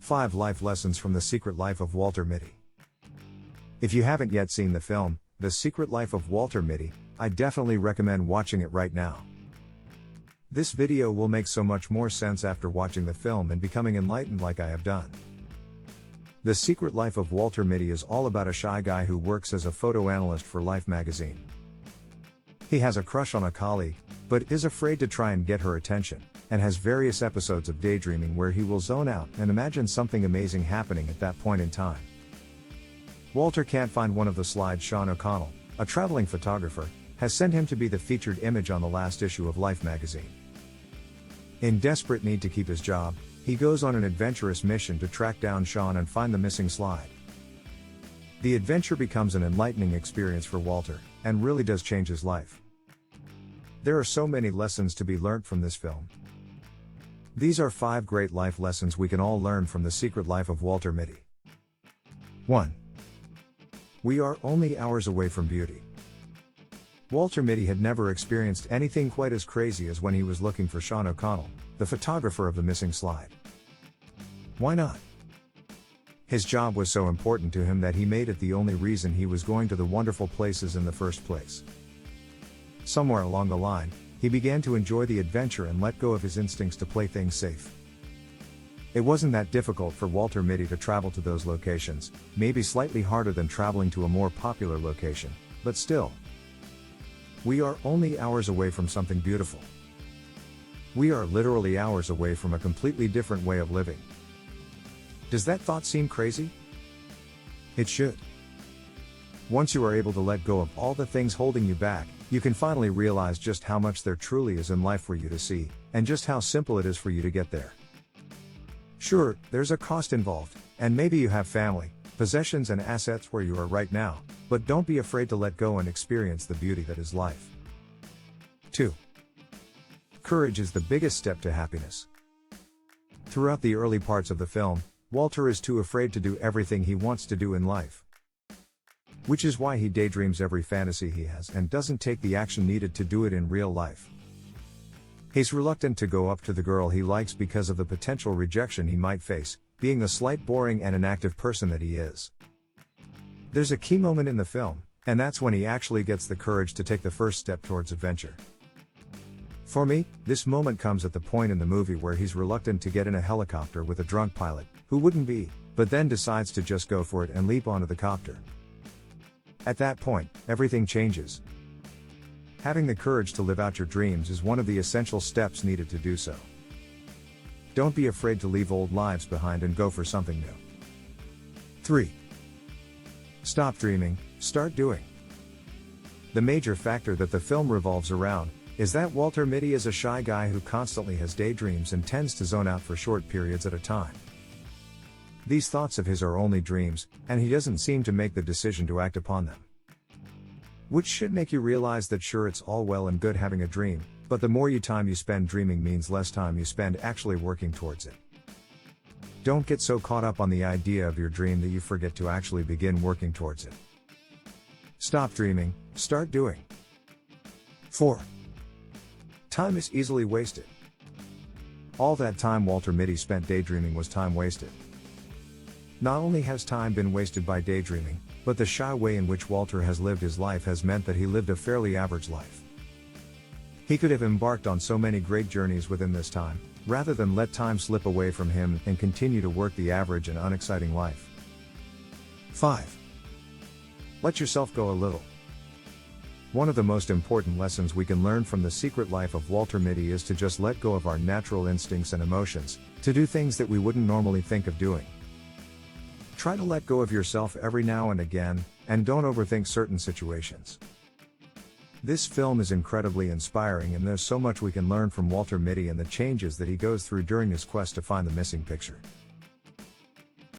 5 Life Lessons from the Secret Life of Walter Mitty. If you haven't yet seen the film, The Secret Life of Walter Mitty, I definitely recommend watching it right now. This video will make so much more sense after watching the film and becoming enlightened like I have done. The Secret Life of Walter Mitty is all about a shy guy who works as a photo analyst for Life magazine. He has a crush on a colleague, but is afraid to try and get her attention, and has various episodes of daydreaming where he will zone out and imagine something amazing happening at that point in time. Walter can't find one of the slides. Sean O'Connell, a traveling photographer, has sent him to be the featured image on the last issue of Life magazine. In desperate need to keep his job, he goes on an adventurous mission to track down Sean and find the missing slide. The adventure becomes an enlightening experience for Walter, and really does change his life. There are so many lessons to be learnt from this film. These are 5 great life lessons we can all learn from The Secret Life of Walter Mitty. 1. We are only hours away from beauty. Walter Mitty had never experienced anything quite as crazy as when he was looking for Sean O'Connell, the photographer of the missing slide. Why not? His job was so important to him that he made it the only reason he was going to the wonderful places in the first place. Somewhere along the line, he began to enjoy the adventure and let go of his instincts to play things safe. It wasn't that difficult for Walter Mitty to travel to those locations, maybe slightly harder than traveling to a more popular location, but still. We are only hours away from something beautiful. We are literally hours away from a completely different way of living. Does that thought seem crazy? It should. Once you are able to let go of all the things holding you back, you can finally realize just how much there truly is in life for you to see, and just how simple it is for you to get there. Sure, there's a cost involved, and maybe you have family, possessions and assets where you are right now, but don't be afraid to let go and experience the beauty that is life. 2. Courage is the biggest step to happiness. Throughout the early parts of the film, Walter is too afraid to do everything he wants to do in life. Which is why he daydreams every fantasy he has and doesn't take the action needed to do it in real life. He's reluctant to go up to the girl he likes because of the potential rejection he might face, being the slight, boring and inactive person that he is. There's a key moment in the film, and that's when he actually gets the courage to take the first step towards adventure. For me, this moment comes at the point in the movie where he's reluctant to get in a helicopter with a drunk pilot, who wouldn't be, but then decides to just go for it and leap onto the copter. At that point, everything changes. Having the courage to live out your dreams is one of the essential steps needed to do so. Don't be afraid to leave old lives behind and go for something new. 3. Stop dreaming, start doing. The major factor that the film revolves around is that Walter Mitty is a shy guy who constantly has daydreams and tends to zone out for short periods at a time. These thoughts of his are only dreams, and he doesn't seem to make the decision to act upon them. Which should make you realize that sure, it's all well and good having a dream, but the more time you spend dreaming means less time you spend actually working towards it. Don't get so caught up on the idea of your dream that you forget to actually begin working towards it. Stop dreaming, start doing. 4. Time is easily wasted. All that time Walter Mitty spent daydreaming was time wasted. Not only has time been wasted by daydreaming, but the shy way in which Walter has lived his life has meant that he lived a fairly average life. He could have embarked on so many great journeys within this time, rather than let time slip away from him and continue to work the average and unexciting life. 5. Let yourself go a little. One of the most important lessons we can learn from The Secret Life of Walter Mitty is to just let go of our natural instincts and emotions, to do things that we wouldn't normally think of doing. Try to let go of yourself every now and again, and don't overthink certain situations. This film is incredibly inspiring, and there's so much we can learn from Walter Mitty and the changes that he goes through during his quest to find the missing picture.